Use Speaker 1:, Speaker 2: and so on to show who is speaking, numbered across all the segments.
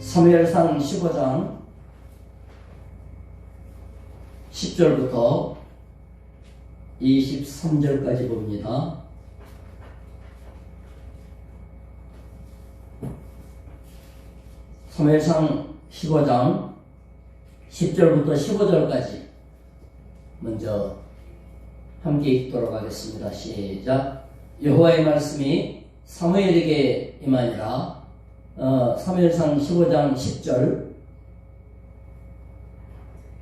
Speaker 1: 사무엘상 15장 10절부터 23절까지 봅니다. 사무엘상 15장 10절부터 15절까지 먼저 함께 읽도록 하겠습니다. 시작. 여호와의 말씀이 사무엘에게 임하니라. 사무엘상 15장 10절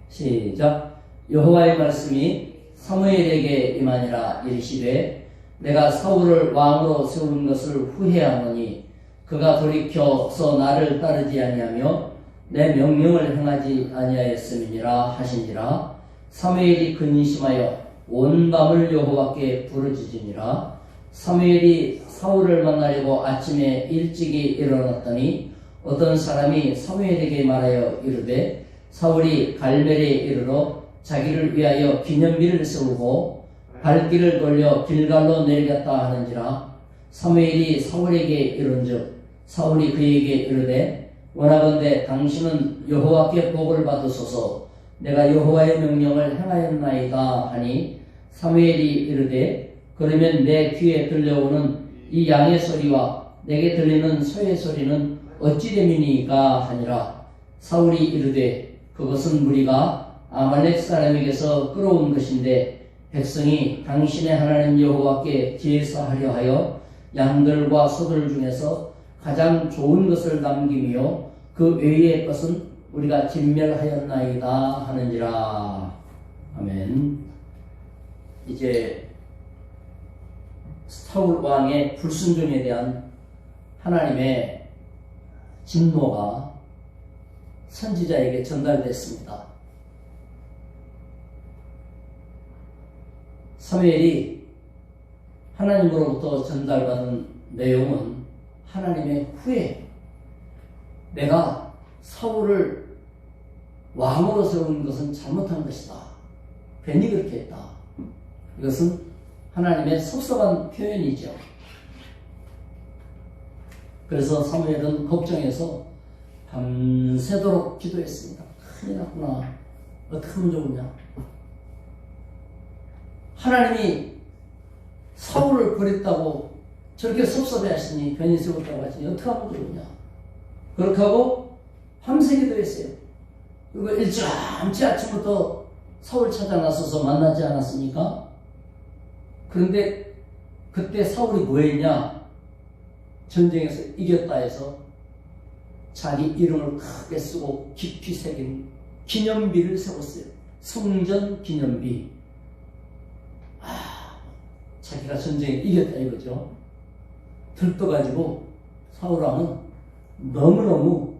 Speaker 1: 시작. 여호와의 말씀이 사무엘에게 임하니라. 이르시되 내가 사울을 왕으로 세운 것을 후회하노니 그가 돌이켜서 나를 따르지 아니하며 내 명령을 행하지 아니하였음이니라 하시니라. 사무엘이 근심하여 온 밤을 여호와께 부르짖으니라. 사무엘이 사울을 만나려고 아침에 일찍이 일어났더니 어떤 사람이 사무엘에게 말하여 이르되 사울이 갈멜에 이르러 자기를 위하여 기념비를 세우고 발길을 돌려 길갈로 내려갔다 하는지라. 사무엘이 사울에게 이른즉 사울이 그에게 이르되 원하건대 당신은 여호와께 복을 받으소서. 내가 여호와의 명령을 행하였나이다 하니 사무엘이 이르되 그러면 내 귀에 들려오는 이 양의 소리와 내게 들리는 소의 소리는 어찌 됨이니까 하니라. 사울이 이르되 그것은 무리가 아말렉 사람에게서 끌어온 것인데 백성이 당신의 하나님 여호와께 제사하려 하여 양들과 소들 중에서 가장 좋은 것을 남기며 그 외의 것은 우리가 진멸하였나이다 하는지라. 아멘. 이제 사울 왕의 불순종에 대한 하나님의 진노가 선지자에게 전달됐습니다. 사무엘이 하나님으로부터 전달받은 내용은 하나님의 후회, 내가 사울을 왕으로 세운 것은 잘못한 것이다, 괜히 그렇게 했다. 이것은 하나님의 섭섭한 표현이죠. 그래서 사무엘은 걱정해서 밤새도록 기도했습니다. 큰일 났구나, 어떻게 하면 좋으냐. 하나님이 사울을 버렸다고 저렇게 섭섭해 하시니, 괜히 세웠다고 하시니 어떻게 하면 좋으냐. 그렇게 하고 밤새 기도했어요. 그리고 일찌감치 아침부터 사울 찾아 나서서 만나지 않았습니까? 그런데 그때 사울이 뭐 했냐? 전쟁에서 이겼다 해서 자기 이름을 크게 쓰고 깊이 새긴 기념비를 세웠어요. 성전 기념비. 자기가 전쟁에 이겼다 이거죠. 들떠가지고 사울왕은 너무너무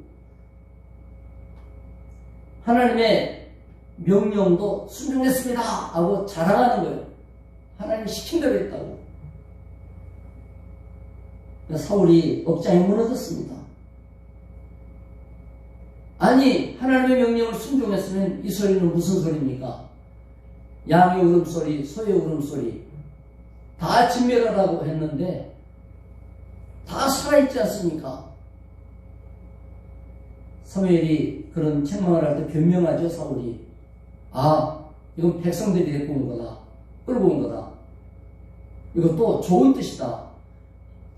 Speaker 1: 하나님의 명령도 순종했습니다 하고 자랑하는 거예요. 하나님 시킨 대로 했다고. 사울이 억장이 무너졌습니다. 아니, 하나님의 명령을 순종했으면 이 소리는 무슨 소리입니까? 양의 울음소리, 소의 울음소리 다 진멸하라고 했는데 다 살아있지 않습니까? 사무엘이 그런 책망을 할 때 변명하죠. 사울이 이건 백성들이 데리고 온 거다, 끌고 온 거다, 이것도 좋은 뜻이다,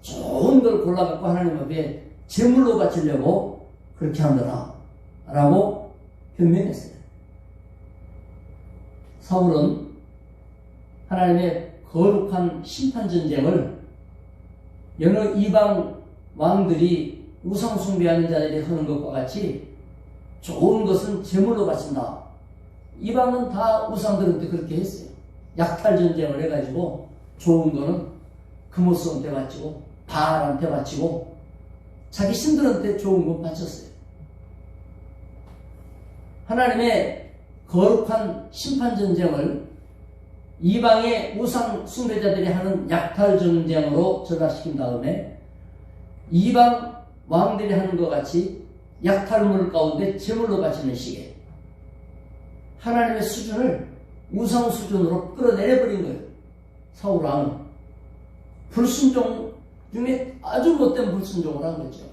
Speaker 1: 좋은 걸 골라갖고 하나님 앞에 제물로 바치려고 그렇게 한 거다 라고 변명했어요. 사울은 하나님의 거룩한 심판전쟁을 여러 이방 왕들이 우상 숭배하는 자들이 하는 것과 같이 좋은 것은 제물로 바친다. 이방은 다 우상들한테 그렇게 했어요. 약탈 전쟁을 해가지고 좋은 거는 금오스한테 바치고 바알한테 바치고 자기 신들한테 좋은 거 바쳤어요. 하나님의 거룩한 심판전쟁을 이방의 우상 숭배자들이 하는 약탈 전쟁으로 전환시킨 다음에 이방 왕들이 하는 것 같이 약탈물 가운데 제물로 바치는 시기에 하나님의 수준을 우상 수준으로 끌어내려버린 거예요. 사울 왕은 불순종 중에 아주 못된 불순종을 한 거죠.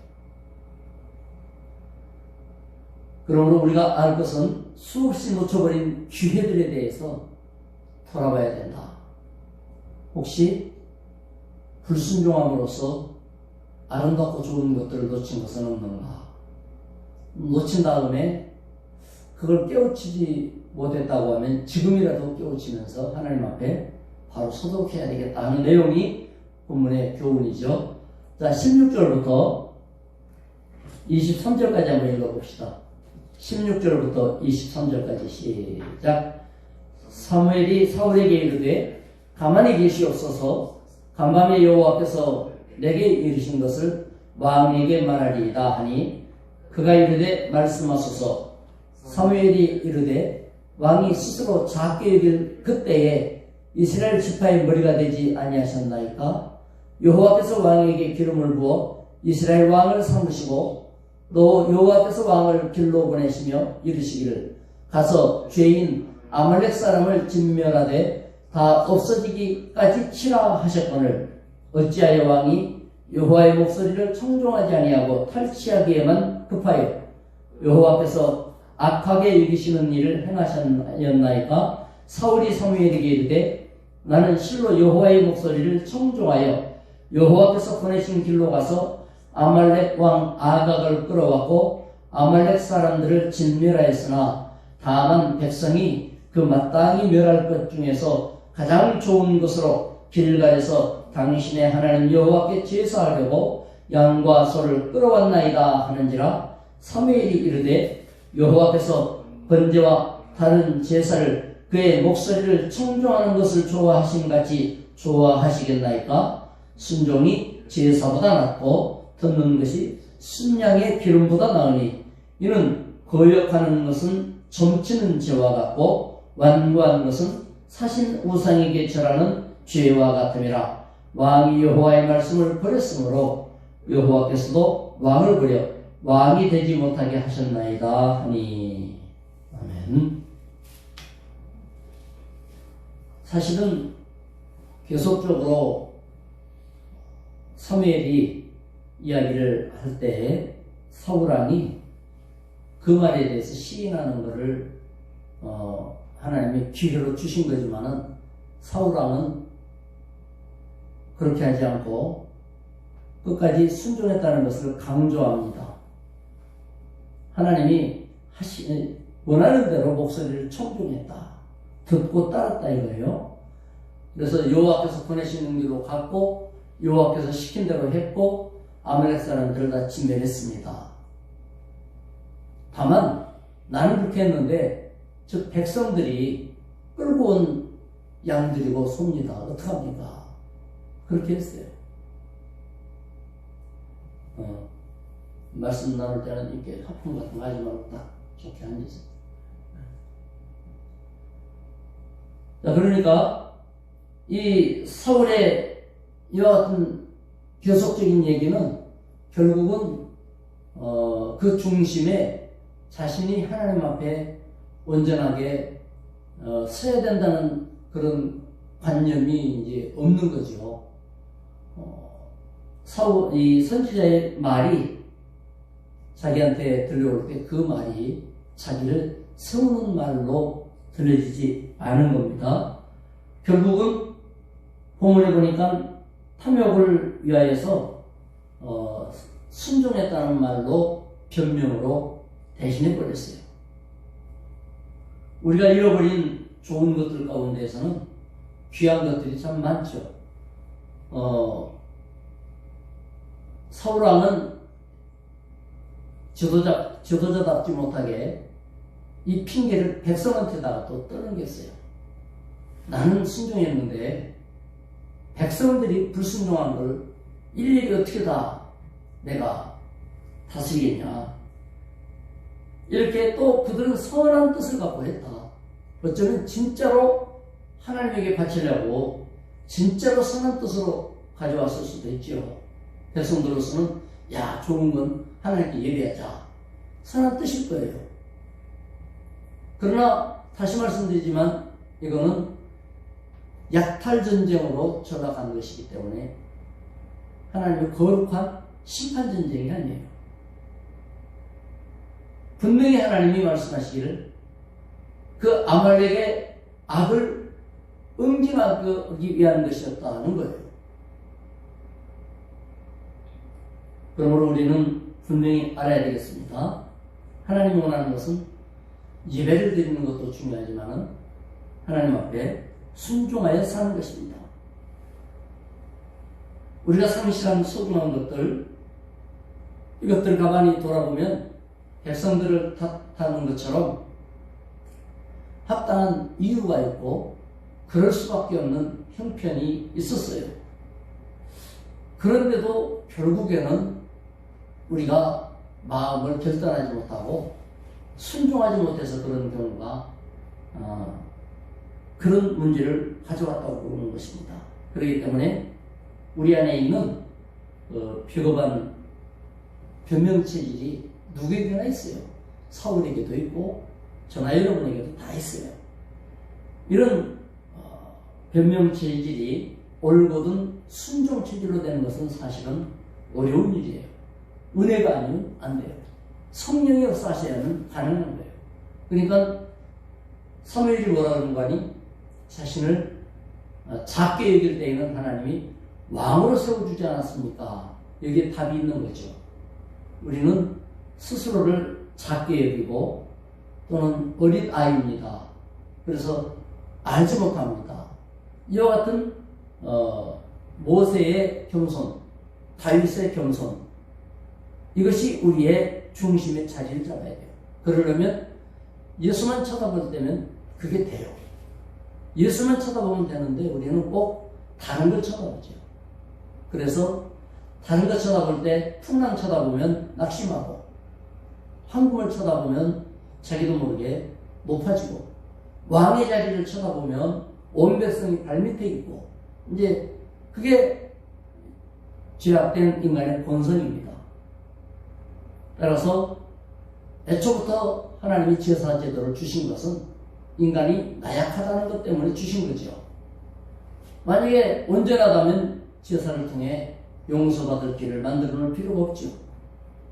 Speaker 1: 그러므로 우리가 알 것은 수없이 놓쳐버린 기회들에 대해서 돌아봐야 된다. 혹시 불순종함으로써 아름답고 좋은 것들을 놓친 것은 없는가? 놓친 다음에 그걸 깨우치지 못했다고 하면 지금이라도 깨우치면서 하나님 앞에 바로 서도록 해야 되겠다 하는 내용이 본문의 교훈이죠. 자, 16절부터 23절까지 한번 읽어봅시다. 16절부터 23절까지 시작. 사무엘이 사울에게 이르되 가만히 계시옵소서. 간밤에 여호와께서 내게 이르신 것을 왕에게 말하리이다 하니 그가 이르되 말씀하소서. 사무엘이 이르되 왕이 스스로 작게 여길 그때에 이스라엘 지파의 머리가 되지 아니하셨나이까? 여호와께서 왕에게 기름을 부어 이스라엘 왕을 삼으시고 또 여호와께서 왕을 길로 보내시며 이르시기를 가서 죄인 아말렉 사람을 진멸하되 다 없어지기까지 치라 하셨거늘 어찌하여 왕이 여호와의 목소리를 청종하지 아니하고 탈취하기에만 급하여 여호와께서 악하게 여기시는 일을 행하셨나이까? 사울이 사무엘에게 이르되 나는 실로 여호와의 목소리를 청종하여 여호와께서 보내신 길로 가서 아말렉 왕 아각을 끌어왔고 아말렉 사람들을 진멸하였으나 다만 백성이 그 마땅히 멸할 것 중에서 가장 좋은 것으로 길갈에서 당신의 하나님 여호와께 제사하려고 양과 소를 끌어왔나이다 하는지라. 사무엘이 이르되 여호와께서 번제와 다른 제사를 그의 목소리를 청종하는 것을 좋아하신 같이 좋아하시겠나이까? 순종이 제사보다 낫고 듣는 것이 순양의 기름보다 나으니 이는 거역하는 것은 점치는 죄와 같고 완고한 것은 사신 우상에게 절하는 죄와 같음이라. 왕이 여호와의 말씀을 버렸으므로 여호와께서도 왕을 버려 왕이 되지 못하게 하셨나이다 하니. 아멘. 사실은 계속적으로 사무엘이 이야기를 할 때 사울왕이 그 말에 대해서 시인하는 것을 하나님이 기회로 주신 거지만은 사울왕은 그렇게 하지 않고 끝까지 순종했다는 것을 강조합니다. 하나님이 원하는 대로 목소리를 청종했다. 듣고 따랐다 이거예요. 그래서 여호와께서 보내시는 길로 갔고 여호와께서 시킨 대로 했고 아말렉 사람들을 다 진멸했습니다. 다만 나는 그렇게 했는데 저 백성들이 끌고 온 양들이고 소입니다. 어떡합니까? 그렇게 했어요. 말씀 나눌 때는 이렇게 하품 같은 거 하지 말고 딱 좋게 앉으세요. 자, 그러니까 이 사울의 이와 같은 계속적인 얘기는 결국은 그 중심에 자신이 하나님 앞에 온전하게 서야 된다는 그런 관념이 이제 없는 거죠. 이 선지자의 말이 자기한테 들려올 때 그 말이 자기를 세우는 말로 들려지지 않은 겁니다. 결국은 본문에 보니까 탐욕을 위하여서 순종했다는 말로 변명으로 대신해 버렸어요. 우리가 잃어버린 좋은 것들 가운데에서는 귀한 것들이 참 많죠. 사울왕은 지도자답지 못하게 이 핑계를 백성한테다가 또 떠넘겼어요. 나는 순종했는데 백성들이 불순종한 걸 일일이 어떻게 다 내가 다스리겠냐. 이렇게 또 그들은 선한 뜻을 갖고 했다. 어쩌면 진짜로 하나님에게 바치려고 진짜로 선한 뜻으로 가져왔을 수도 있죠. 백성들로서는 야, 좋은 건 하나님께 예배하자. 선한 뜻일 거예요. 그러나 다시 말씀드리지만 이거는 약탈전쟁으로 전락한 것이기 때문에 하나님의 거룩한 심판전쟁이 아니에요. 분명히 하나님이 말씀하시기를 그 아말렉의 악을 응징하기 위한 것이었다는 거예요. 그러므로 우리는 분명히 알아야 되겠습니다. 하나님이 원하는 것은 예배를 드리는 것도 중요하지만 하나님 앞에 순종하여 사는 것입니다. 우리가 상실한 소중한 것들, 이것들 가만히 돌아보면 백성들을 탓하는 것처럼 합당한 이유가 있고 그럴 수밖에 없는 형편이 있었어요. 그런데도 결국에는 우리가 마음을 결단하지 못하고 순종하지 못해서 그런 경우가 그런 문제를 가져왔다고 보는 것입니다. 그렇기 때문에 우리 안에 있는 비겁한 변명체질이 누구에게나 있어요. 사울에게도 있고 저나 여러분에게도 다 있어요. 이런 변명체질이 옳거든 순종체질로 되는 것은 사실은 어려운 일이에요. 은혜가 아니면 안 돼요. 성령이 역사하셔야는 가능한 거예요. 그러니까 사무엘이 뭐라 그런 거 아니? 자신을 작게 여길 때에는 하나님이 왕으로 세워주지 않았습니까? 여기에 답이 있는 거죠. 우리는 스스로를 작게 여기고 또는 어린 아이입니다. 그래서 알지 못합니다. 이와 같은 모세의 겸손, 다윗의 겸손, 이것이 우리의 중심의 자리를 잡아야 돼요. 그러려면 예수만 쳐다볼 때면 그게 돼요. 예수만 쳐다보면 되는데 우리는 꼭 다른 걸 쳐다보죠. 그래서 다른 걸 쳐다볼 때 풍랑 쳐다보면 낙심하고 황금을 쳐다보면 자기도 모르게 높아지고 왕의 자리를 쳐다보면 온 백성이 발밑에 있고 이제 그게 죄악된 인간의 본성입니다. 따라서 애초부터 하나님이 제사 제도를 주신 것은 인간이 나약하다는 것 때문에 주신 거죠. 만약에 온전하다면 제사를 통해 용서받을 길을 만들어 놓을 필요가 없죠.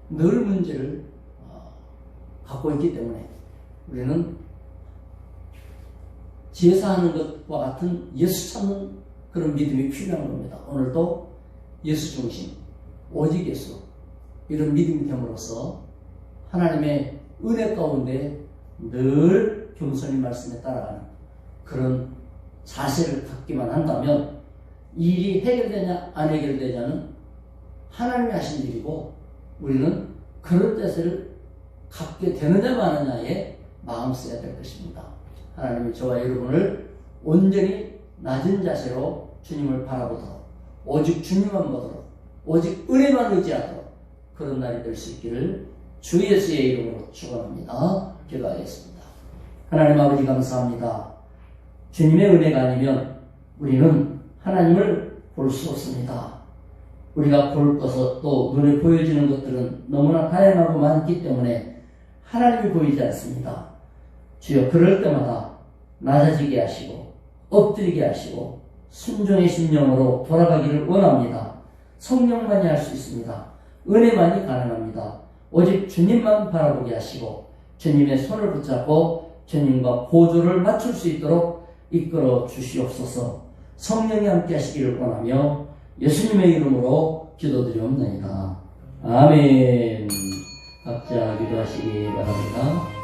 Speaker 1: 늘 문제를 갖고 있기 때문에 우리는 제사하는 것과 같은 예수 찾는 그런 믿음이 필요한 겁니다. 오늘도 예수 중심, 오직 예수, 이런 믿음이 됨으로써 하나님의 은혜 가운데 늘 겸손히 말씀에 따라가는 그런 자세를 갖기만 한다면 이 일이 해결되냐 안 해결되냐는 하나님이 하신 일이고 우리는 그런 자세를 갖게 되느냐 마느냐에 마음 써야 될 것입니다. 하나님이 저와 여러분을 온전히 낮은 자세로 주님을 바라보도록 오직 주님만 보도록 오직 은혜만 의지하도록 그런 날이 될 수 있기를 주 예수의 이름으로 축원합니다. 기도하겠습니다. 하나님 아버지 감사합니다. 주님의 은혜가 아니면 우리는 하나님을 볼 수 없습니다. 우리가 볼 것은 또 눈에 보여지는 것들은 너무나 다양하고 많기 때문에 하나님이 보이지 않습니다. 주여 그럴 때마다 낮아지게 하시고 엎드리게 하시고 순종의 심령으로 돌아가기를 원합니다. 성령만이 할 수 있습니다. 은혜만이 가능합니다. 오직 주님만 바라보게 하시고 주님의 손을 붙잡고 주님과 보조를 맞출 수 있도록 이끌어 주시옵소서. 성령이 함께 하시기를 원하며 예수님의 이름으로 기도드리옵나이다. 아멘. 각자 기도하시기 바랍니다.